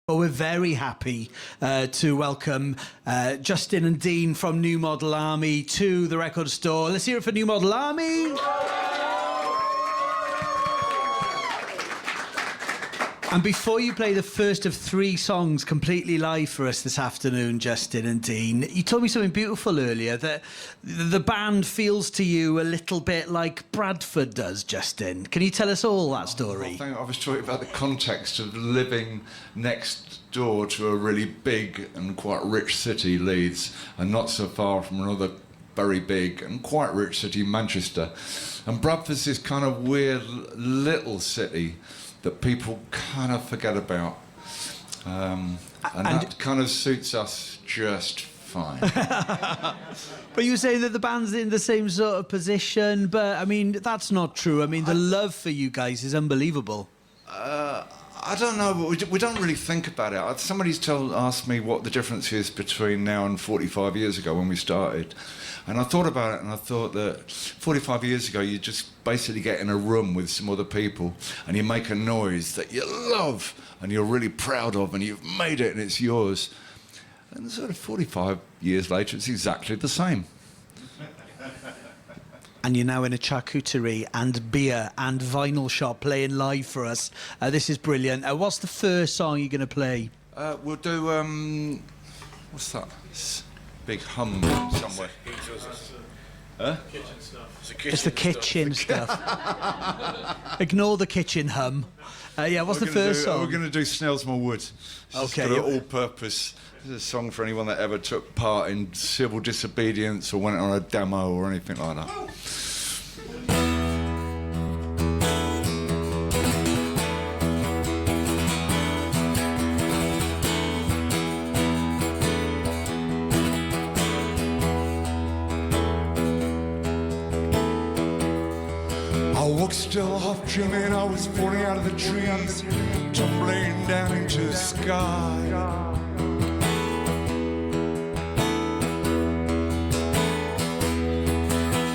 Well, we're very happy to welcome Justin and Dean from New Model Army to the record store. Let's hear it for New Model Army. And before you play the first of 3 songs completely live for us this afternoon, Justin and Dean, you told me something beautiful earlier, that the band feels to you a little bit like Bradford does, Justin. Can you tell us all that story? I was talking about the context of living next door to a really big and quite rich city, Leeds, and not so far from another very big and quite rich city, Manchester. And Bradford's this kind of weird little city that people kind of forget about. And that kind of suits us just fine. But you were saying that the band's in the same sort of position, but, I mean, that's not true. I mean, the love for you guys is unbelievable. I don't know, but we don't really think about it. Somebody's asked me what the difference is between now and 45 years ago when we started. And I thought about it, and I thought that 45 years ago, you just basically get in a room with some other people and you make a noise that you love and you're really proud of and you've made it and it's yours. And sort of 45 years later, it's exactly the same. And you're now in a charcuterie and beer and vinyl shop playing live for us. This is brilliant. What's the first song you're going to play? We'll do, what's that? Big hum somewhere. Huh? Kitchen stuff. It's the kitchen stuff. Ignore the kitchen hum. Yeah, what's the first song? We're going to do Snelsmore Wood. Okay. It's all-purpose. It's a song for anyone that ever took part in civil disobedience or went on a demo or anything like that. I woke still half dreaming, I was falling out of the trees, tumbling down into the sky.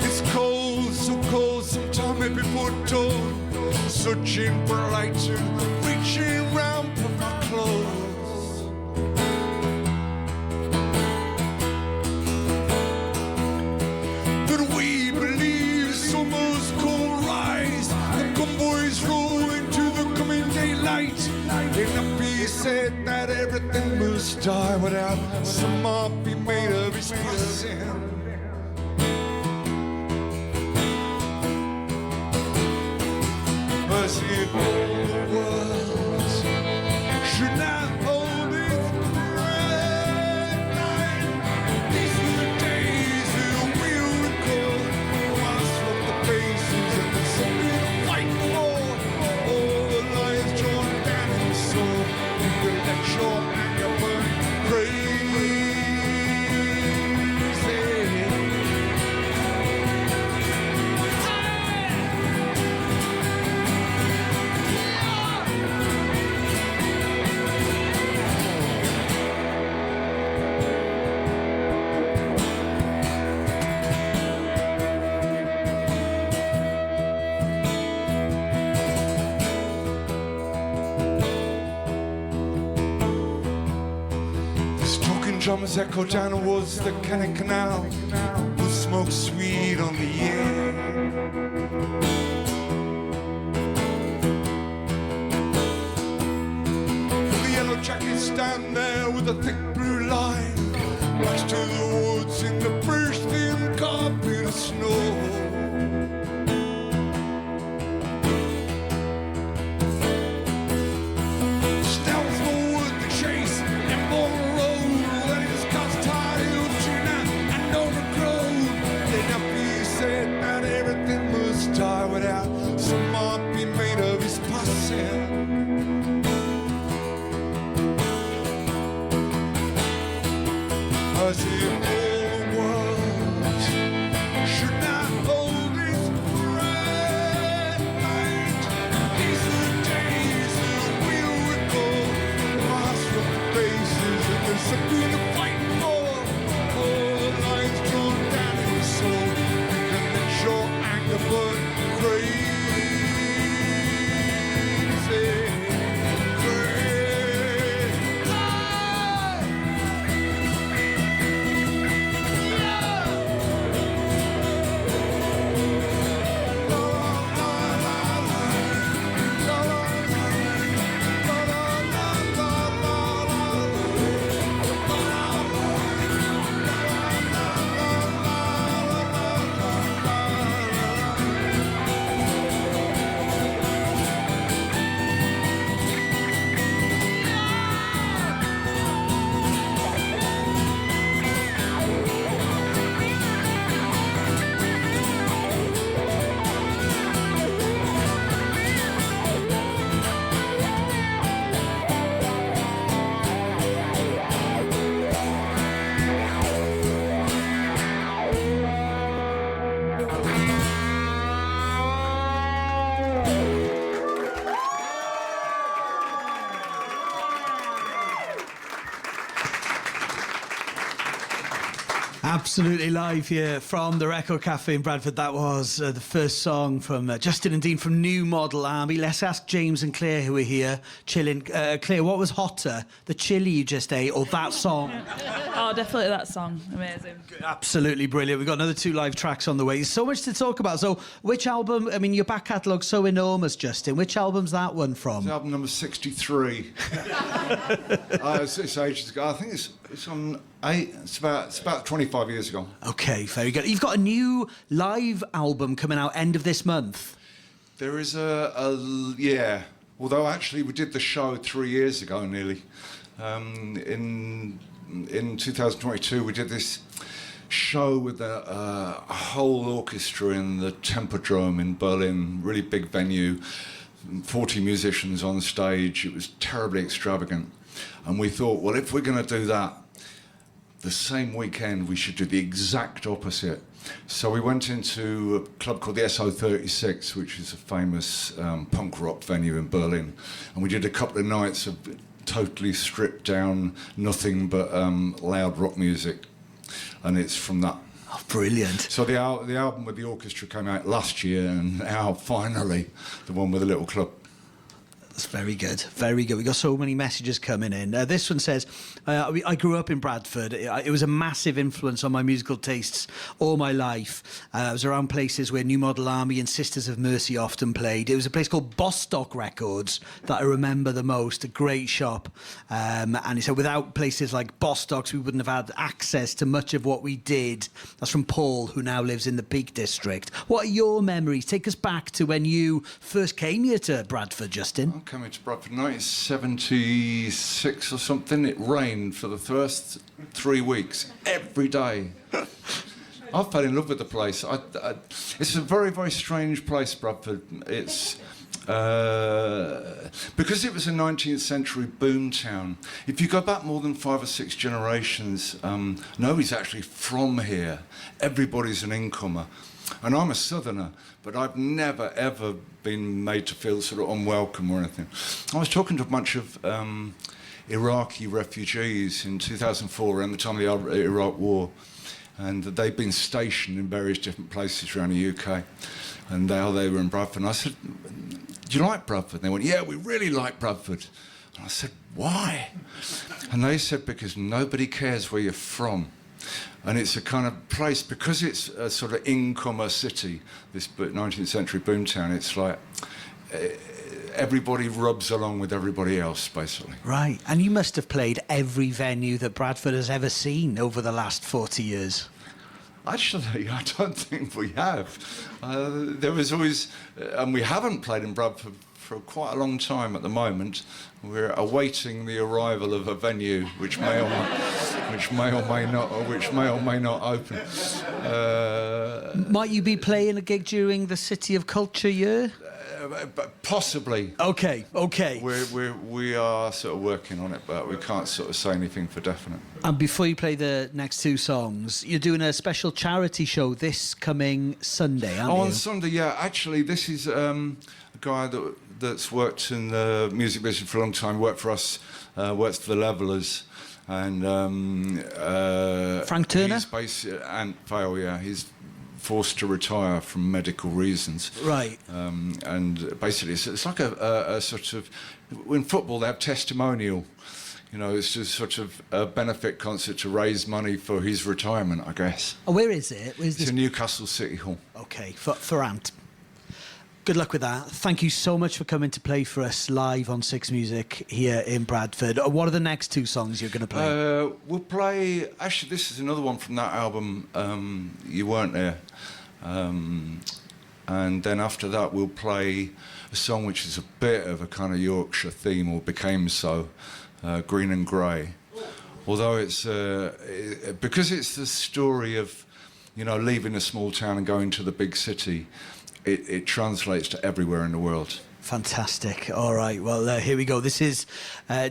It's cold, so cold, sometimes maybe before dawn, searching for light and reaching round for my clothes. But we believe summer's cold rise, the convoys roll into the coming daylight. Enough be said that everything must die without some might be made of its passing. As if all the world should not hold its breath. These are the days that we'll recall, rise from the faces and the something to fight for. All the lines drawn down in the soul, you will let your anger burn crazy. Drums echo down towards the Canning Canal, with smoke sweet on the air. The yellow jackets stand there with a thick blue line, next to the woods in the first thin carpet of snow. Without some might be made of his passing. As if all the world should not hold its breath. These are the days that we'll recall, rise from the faces and there's something to fight for. All the lines drawn down in the soul, you can let your anger burn. Crazy, crazy. Absolutely live here from the Record Cafe in Bradford. That was the first song from Justin and Dean from New Model Army. Let's ask James and Claire, who are here chilling. Claire, what was hotter, the chili you just ate or that song? Oh, definitely that song. Amazing. Absolutely brilliant. We've got another 2 live tracks on the way. So much to talk about. So which album, I mean, your back catalogue's so enormous, Justin. Which album's that one from? It's album number 63. It's ages ago. I think it's on 8. It's about 25 years ago. Okay, very good. You've got a new live album coming out end of this month. There is yeah. Although actually we did the show 3 years ago nearly. In 2022 we did this show with a whole orchestra in the Tempodrome in Berlin, really big venue, 40 musicians on stage. It was terribly extravagant. And we thought, well, if we're going to do that, the same weekend we should do the exact opposite. So we went into a club called the SO36, which is a famous punk rock venue in Berlin. And we did a couple of nights of totally stripped down, nothing but loud rock music. And it's from that. Oh, brilliant. So the album with the orchestra came out last year, and now finally the one with the little club. That's very good, very good. We got so many messages coming in. This one says, I grew up in Bradford. It was a massive influence on my musical tastes all my life. I was around places where New Model Army and Sisters of Mercy often played. It was a place called Bostock Records that I remember the most, a great shop. And he said, without places like Bostock's, we wouldn't have had access to much of what we did. That's from Paul, who now lives in the Peak District. What are your memories? Take us back to when you first came here to Bradford, Justin. I came into Bradford in 1976 or something. It rained for the first 3 weeks, every day. I fell in love with the place. It's a very, very strange place, Bradford. It's because it was a 19th century boom town. If you go back more than 5 or 6 generations, nobody's actually from here. Everybody's an incomer. And I'm a southerner, but I've never, ever been made to feel sort of unwelcome or anything. I was talking to a bunch of Iraqi refugees in 2004, around the time of the Iraq War, and they'd been stationed in various different places around the UK, and now they were in Bradford. And I said, do you like Bradford? And they went, yeah, we really like Bradford. And I said, why? And they said, because nobody cares where you're from. And it's a kind of place, because it's a sort of incomer city, this 19th century boomtown, it's like everybody rubs along with everybody else, basically. Right. And you must have played every venue that Bradford has ever seen over the last 40 years. Actually, I don't think we have. There was always... and we haven't played in Bradford for quite a long time at the moment. We're awaiting the arrival of a venue which may or may not open. Might you be playing a gig during the City of Culture year? Possibly. Okay. We are sort of working on it, but we can't sort of say anything for definite. And before you play the next 2 songs, you're doing a special charity show this coming Sunday, aren't you? On Sunday, yeah. Actually, this is a guy that's worked in the music business for a long time, worked for us, works for the Levellers. And Frank Turner? He's based Ant Vale, yeah. He's forced to retire from medical reasons. Right. And basically, it's like a sort of... In football, they have testimonial. You know, it's just sort of a benefit concert to raise money for his retirement, I guess. Oh, where is it? Where's it's in Newcastle City Hall. Okay, for Ant. Good luck with that. Thank you so much for coming to play for us live on Six Music here in Bradford. What are the next 2 songs you're going to play? We'll play... Actually, this is another one from that album, You Weren't There. And then after that, we'll play a song which is a bit of a kind of Yorkshire theme, or became so, Green and Grey. Although it's... because it's the story of, you know, leaving a small town and going to the big city... It translates to everywhere in the world. Fantastic. All right, well, here we go. This is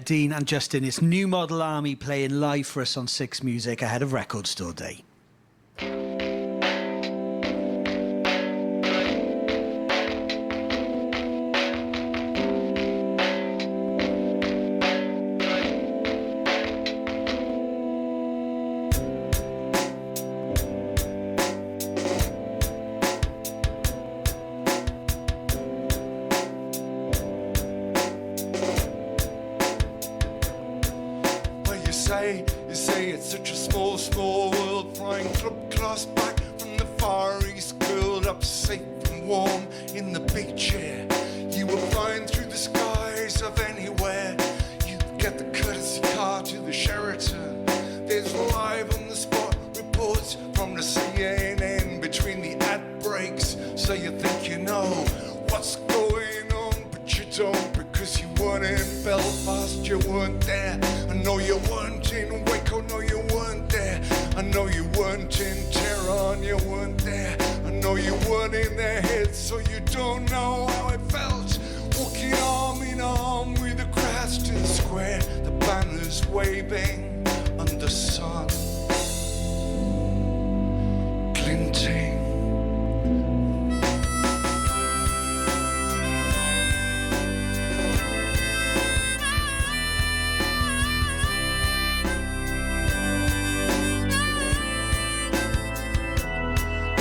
Dean and Justin. It's New Model Army playing live for us on Six Music ahead of Record Store Day. say it's such a small, small world. Flying club class back from the Far East, curled up safe and warm in the beach chair. You were flying through the skies of anywhere. You get the courtesy car to the Sheraton. There's live on the spot reports from the CNN between the ad breaks. So you think you know what's going on, but you don't, because you weren't in Belfast, you weren't there. I know you weren't in Waco, no you weren't there. I know you weren't in Tehran, you weren't there. I know you weren't in their heads, so you don't know how it felt. Walking arm in arm with the Cranston Square, the banners waving under sun, glinting.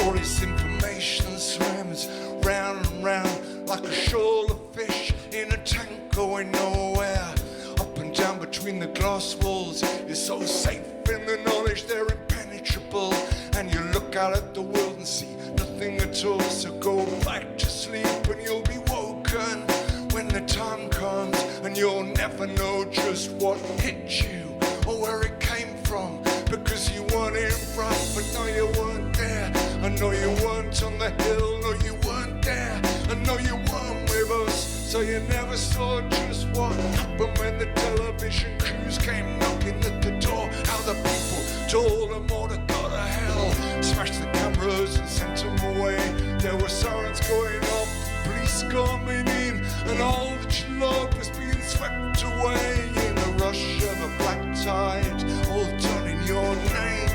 All this information swims round and round like a shoal of fish in a tank going nowhere. Up and down between the glass walls, you're so safe in the knowledge they're impenetrable. And you look out at the world and see nothing at all. So go back to sleep and you'll be woken when the time comes. And you'll never know just what hit you or where it came from, because you weren't in front, but no you weren't there. I know you weren't on the hill, no you weren't there. I know you weren't with us, so you never saw just what happened when the television crews came knocking at the door. How the people told them all to go to hell, smashed the cameras and sent them away. There were sirens going off, police coming in, and all that you loved was being swept away in the rush of a black tide, all done in your name.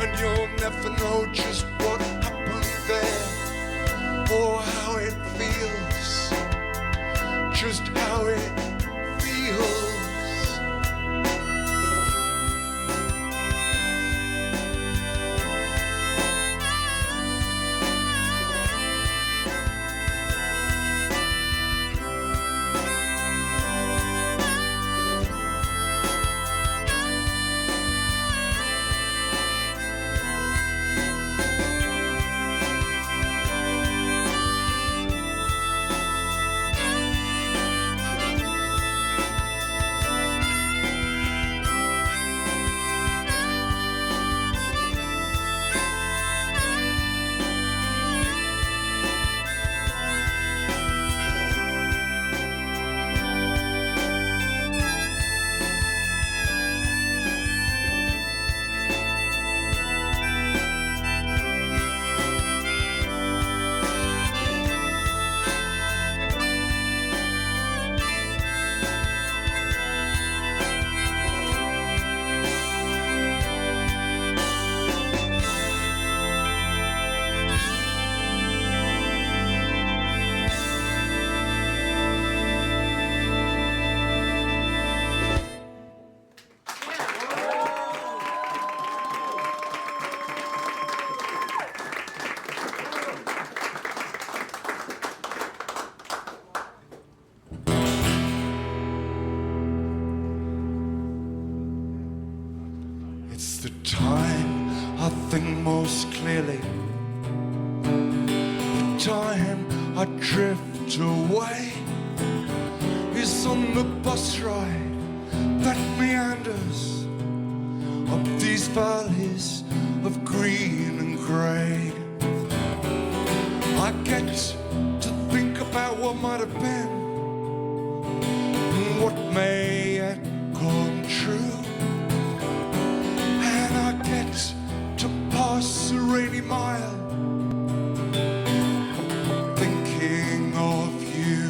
And you'll never know just what happened there, or how it feels, just how it feels. The time I think most clearly, the time I drift away, is on the bus ride that meanders up these valleys of green and grey. I get to think about what might have been and what may yet come true. To pass a rainy mile, thinking of you.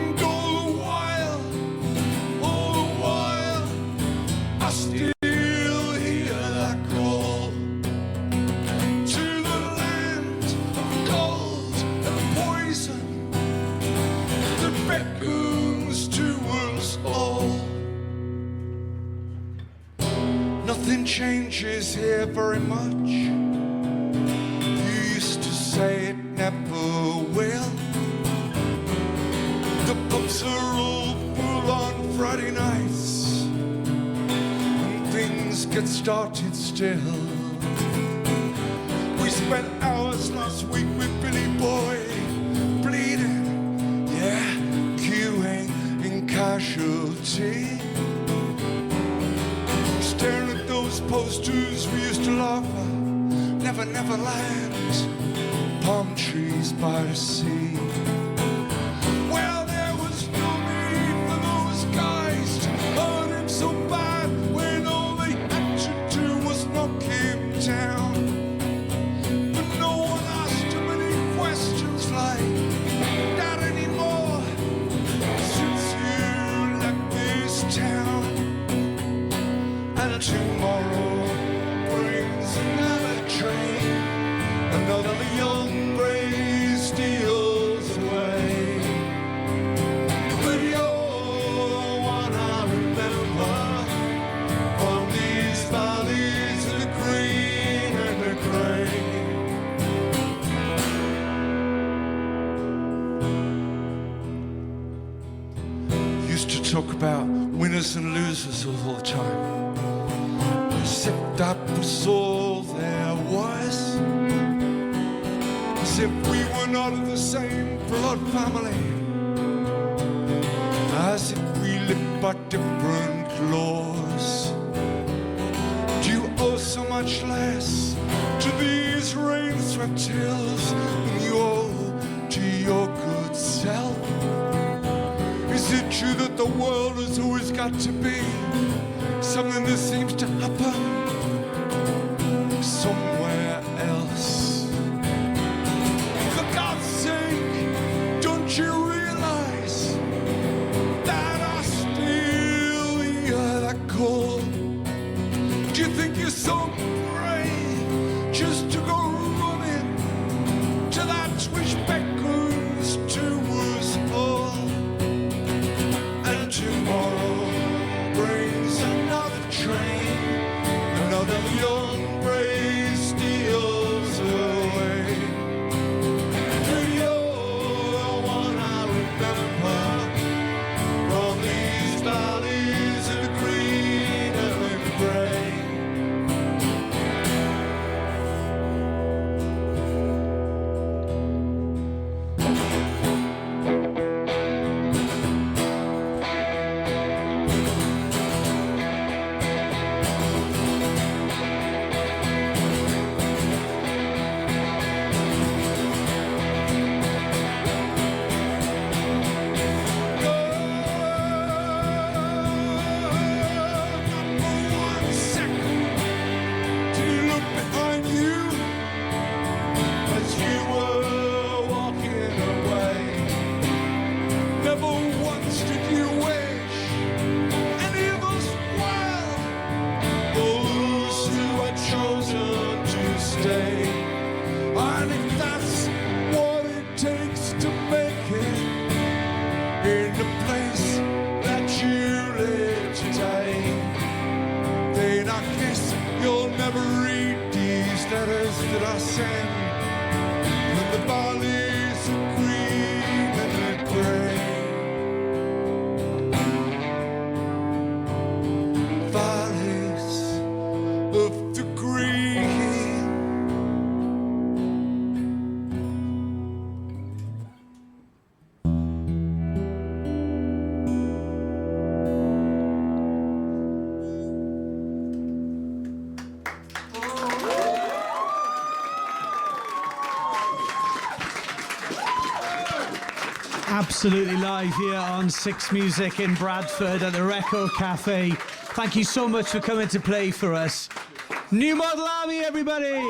And all the while, I still hear that call to the land of gold and poison that beckons to us all. Nothing changes here very much. You used to say it never will. The pubs are all full on Friday. Friday nights when things get started still. We spent hours last week with Billy Boy, bleeding, yeah, queuing in casualty. Staring at those posters we used to laugh at, Never, Never Land, palm trees by the sea. Well, there was no need for those guys to hurt him so bad when all they had to do was knock him down. But no one asked him any questions like that anymore since you left this town. And tomorrow brings another train, another young breeze steals away. But you're one I remember from these valleys of the green and the grey. Used to talk about winners and losers all the time, as if that was all there was. As if we were not of the same blood family, as if we lived by different laws. Do you owe so much less to these rain-swept hills than you owe to your good self? Is it true that the world has always got to be something that seems to happen somewhere else? For God's sake, don't you realize that I still hear that call? Do you think you're so brave just to go running to that which beckons to us all? And tomorrow brings another train, another young breeze steals away. But you're the one I remember from these valleys of the green and the grey. And if that's what it takes to make it in the place that you live today, then I guess you'll never read these letters that I send from the valleys of green and the grey. Valleys of the green. Absolutely live here on Six Music in Bradford at the Record Cafe. Thank you so much for coming to play for us. New Model Army, everybody!